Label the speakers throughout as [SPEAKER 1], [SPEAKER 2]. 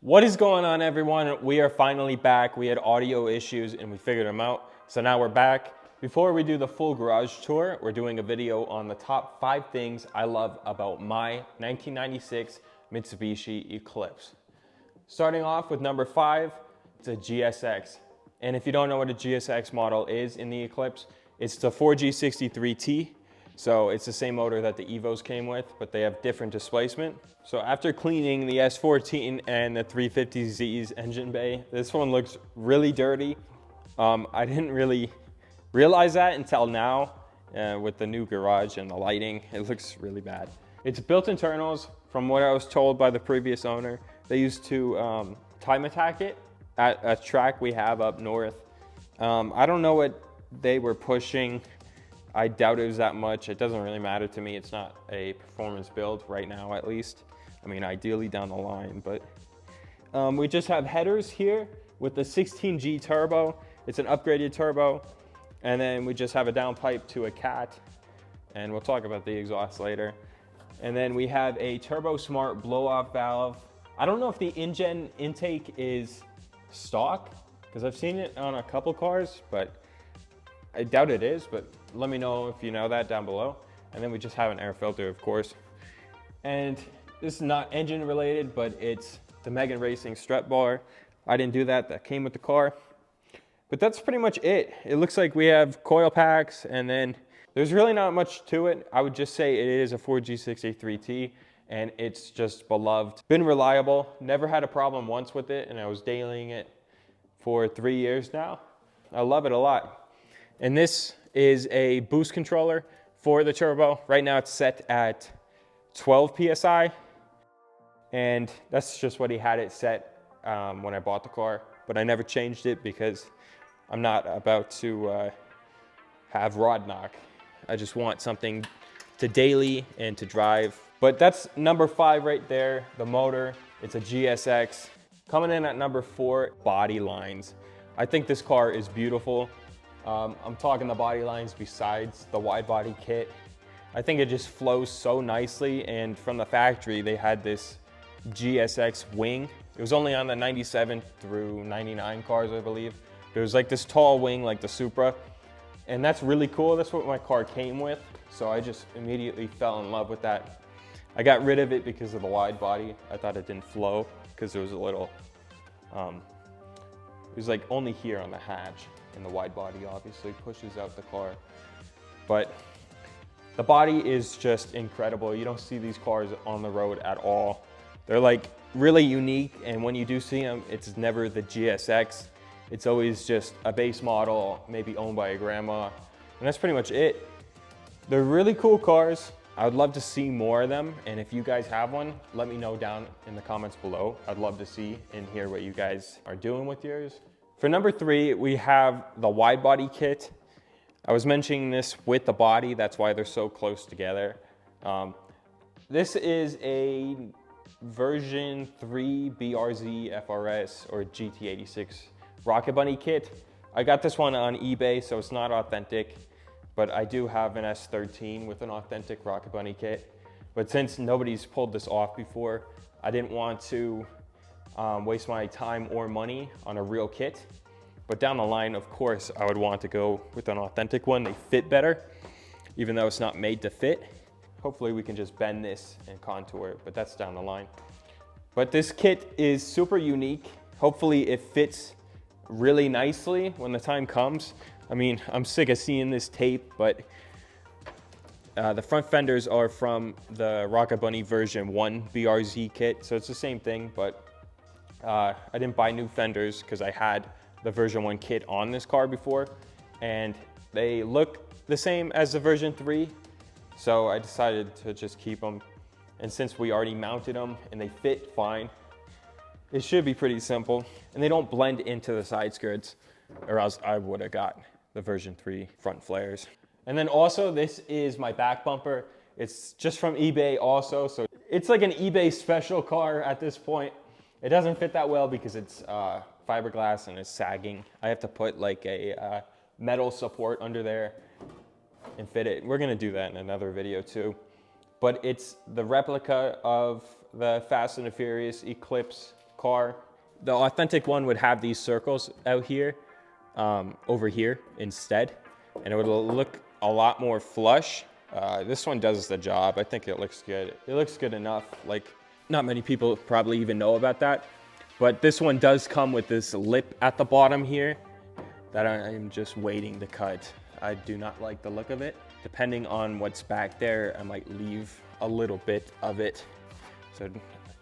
[SPEAKER 1] What is going on, everyone? We are finally back. We had audio issues and we figured them out. So now we're back. Before we do the full garage tour, we're doing a video on the top 5 things I love about my 1996 Mitsubishi Eclipse. Starting off with number 5, it's a GSX. And if you don't know what a GSX model is in the Eclipse, it's the 4G63T. So it's the same motor that the Evos came with, but they have different displacement. So after cleaning the S14 and the 350Z's engine bay, this one looks really dirty. I didn't really realize that until now with the new garage and the lighting. It looks really bad. It's built internals. From what I was told by the previous owner, they used to time attack it at a track we have up north. I don't know what they were pushing. I doubt it was that much. It doesn't really matter to me. It's not a performance build right now, at least. I mean, ideally down the line, but we just have headers here with the 16G turbo. It's an upgraded turbo. And then we just have a downpipe to a cat, and we'll talk about the exhaust later. And then we have a Turbo Smart blow-off valve. I don't know if the InGen intake is stock, because I've seen it on a couple cars, but I doubt it is, but let me know if you know that down below. And then we just have an air filter, of course. And this is not engine related, but it's the Megan Racing strut bar. I didn't do that, that came with the car. But that's pretty much it. It looks like we have coil packs, and then there's really not much to it. I would just say it is a 4G63T, and it's just beloved. Been reliable, never had a problem once with it, and I was dailying it for 3 years now. I love it a lot. And this is a boost controller for the turbo. Right now it's set at 12 PSI. And that's just what he had it set when I bought the car. But I never changed it because I'm not about to have rod knock. I just want something to daily and to drive. But that's number 5 right there, the motor. It's a GSX. Coming in at number 4, body lines. I think this car is beautiful. I'm talking the body lines besides the wide body kit. I think it just flows so nicely, and from the factory they had this GSX wing. It was only on the 97 through 99 cars, I believe. There was like this tall wing like the Supra, and that's really cool. That's what my car came with, so I just immediately fell in love with that. I got rid of it because of the wide body. I thought it didn't flow because there was a little, it was like only here on the hatch. And the wide body obviously pushes out the car. But the body is just incredible. You don't see these cars on the road at all. They're like really unique, and when you do see them, it's never the GSX. It's always just a base model, maybe owned by a grandma, and that's pretty much it. They're really cool cars. I would love to see more of them, and if you guys have one, let me know down in the comments below. I'd love to see and hear what you guys are doing with yours. For number 3, we have the wide body kit. I was mentioning this with the body, that's why they're so close together. This is a version 3 BRZ FRS or GT86 Rocket Bunny kit. I got this one on eBay, so it's not authentic, but I do have an S13 with an authentic Rocket Bunny kit. But since nobody's pulled this off before, I didn't want to waste my time or money on a real kit. But down the line, of course, I would want to go with an authentic one. They fit better, even though it's not made to fit. Hopefully we can just bend this and contour it, but that's down the line. But this kit is super unique. Hopefully it fits really nicely when the time comes. I mean, I'm sick of seeing this tape, but the front fenders are from the Rocket Bunny version 1 BRZ kit, so it's the same thing, but I didn't buy new fenders because I had the version 1 kit on this car before, and they look the same as the version 3, so I decided to just keep them. And since we already mounted them and they fit fine, it should be pretty simple. And they don't blend into the side skirts, or else I would have got the version 3 front flares. And then also, this is my back bumper. It's just from eBay also, so it's like an eBay special car at this point. It doesn't fit that well because it's fiberglass and it's sagging. I have to put like a metal support under there and fit it. We're gonna do that in another video too. But it's the replica of the Fast and the Furious Eclipse car. The authentic one would have these circles out here, over here instead, and it would look a lot more flush. This one does the job. I think it looks good. It looks good enough. Like, not many people probably even know about that, but this one does come with this lip at the bottom here that I'm just waiting to cut. I do not like the look of it. Depending on what's back there, I might leave a little bit of it so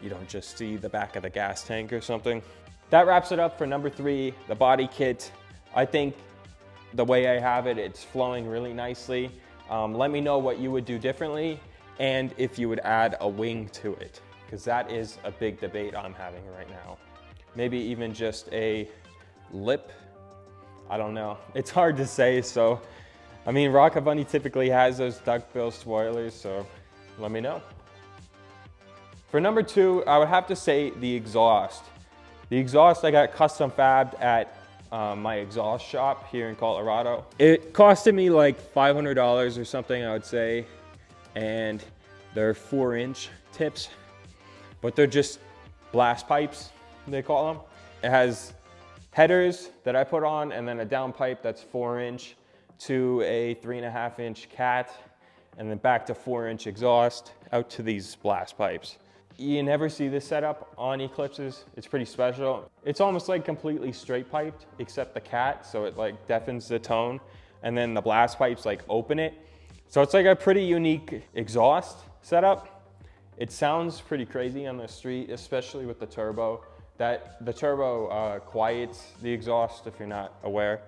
[SPEAKER 1] you don't just see the back of the gas tank or something. That wraps it up for number 3, the body kit. I think the way I have it, it's flowing really nicely. Let me know what you would do differently and if you would add a wing to it, because that is a big debate I'm having right now. Maybe even just a lip. I don't know. It's hard to say. So, I mean, Rocket Bunny typically has those duckbill spoilers, so let me know. For number 2, I would have to say the exhaust. The exhaust I got custom fabbed at my exhaust shop here in Colorado. It costed me like $500 or something, I would say, and they're 4-inch tips, but they're just blast pipes, they call them. It has headers that I put on, and then a downpipe that's 4-inch to a 3.5-inch cat, and then back to 4-inch exhaust out to these blast pipes. You never see this setup on Eclipses. It's pretty special. It's almost like completely straight piped, except the cat, so it like deafens the tone, and then the blast pipes like open it. So it's like a pretty unique exhaust setup. It sounds pretty crazy on the street, especially with the turbo. The turbo quiets the exhaust if you're not aware.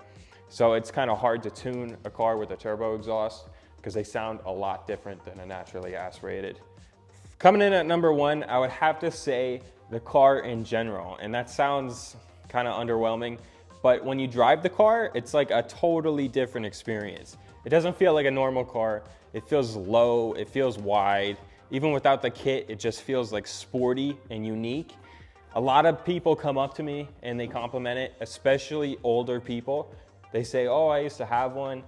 [SPEAKER 1] So it's kind of hard to tune a car with a turbo exhaust because they sound a lot different than a naturally aspirated. Coming in at number 1, I would have to say the car in general, and that sounds kind of underwhelming, but when you drive the car, it's like a totally different experience. It doesn't feel like a normal car. It feels low, it feels wide. Even without the kit, it just feels like sporty and unique. A lot of people come up to me and they compliment it, especially older people. They say, oh, I used to have one.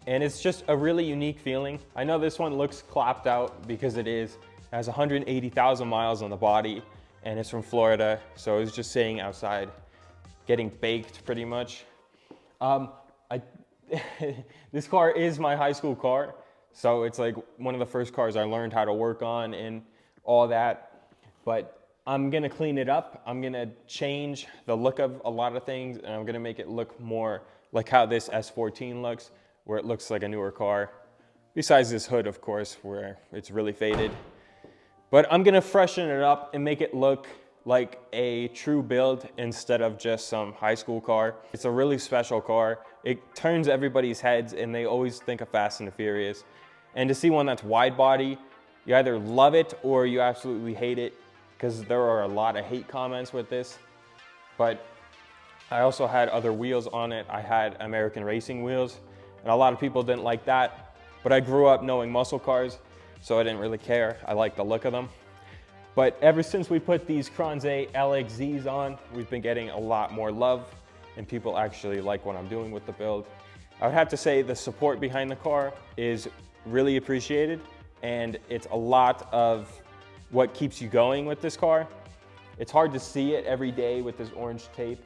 [SPEAKER 1] And it's just a really unique feeling. I know this one looks clapped out because it is. It has 180,000 miles on the body and it's from Florida. So it's just sitting outside, getting baked pretty much. This car is my high school car. So it's like one of the first cars I learned how to work on and all that. But I'm gonna clean it up. I'm gonna change the look of a lot of things, and I'm gonna make it look more like how this S14 looks, where it looks like a newer car. Besides this hood, of course, where it's really faded. But I'm gonna freshen it up and make it look like a true build instead of just some high school car. It's a really special car. It turns everybody's heads and they always think of Fast and the Furious. And to see one that's wide body, you either love it or you absolutely hate it, because there are a lot of hate comments with this. But I also had other wheels on it. I had American racing wheels, and a lot of people didn't like that. But I grew up knowing muscle cars, so I didn't really care. I like the look of them. But ever since we put these Kranze LXZs on, we've been getting a lot more love, and people actually like what I'm doing with the build. I would have to say the support behind the car is really appreciated, and it's a lot of what keeps you going with this car. It's hard to see it every day with this orange tape.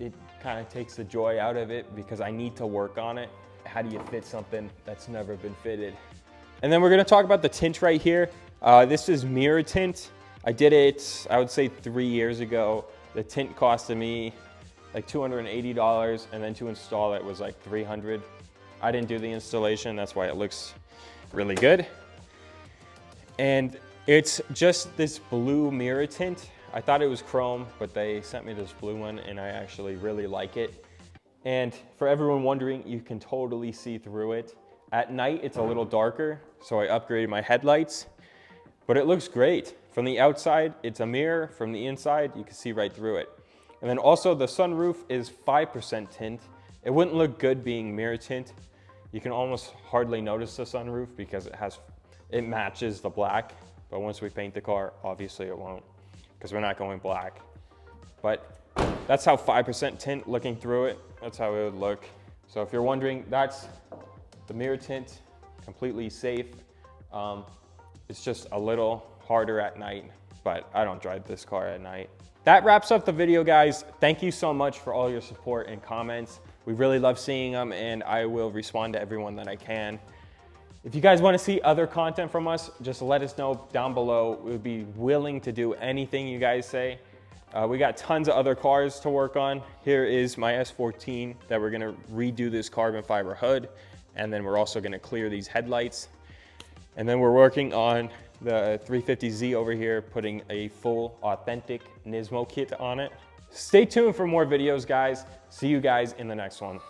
[SPEAKER 1] It kind of takes the joy out of it because I need to work on it. How do you fit something that's never been fitted? And then we're gonna talk about the tint right here. This is mirror tint. I did it, I would say 3 years ago. The tint costed me like $280, and then to install it was like $300. I didn't do the installation, that's why it looks really good. And it's just this blue mirror tint. I thought it was chrome, but they sent me this blue one and I actually really like it. And for everyone wondering, you can totally see through it. At night, it's a little darker, so I upgraded my headlights, but it looks great. From the outside, it's a mirror. From the inside, you can see right through it. And then also the sunroof is 5% tint. It wouldn't look good being mirror tint. You can almost hardly notice the sunroof because it matches the black. But once we paint the car, obviously it won't, because we're not going black. But that's how 5% tint looking through it, that's how it would look. So if you're wondering, that's the mirror tint, completely safe. It's just a little harder at night but I don't drive this car at night. That wraps up the video, guys. Thank you so much for all your support and comments. We really love seeing them, and I will respond to everyone that I can. If you guys want to see other content from us, just let us know down below. We would be willing to do anything you guys say. We got tons of other cars to work on. Here is my S14 that we're gonna redo this carbon fiber hood, and then we're also gonna clear these headlights. And then we're working on the 350Z over here, putting a full authentic Nismo kit on it. Stay tuned for more videos, guys. See you guys in the next one.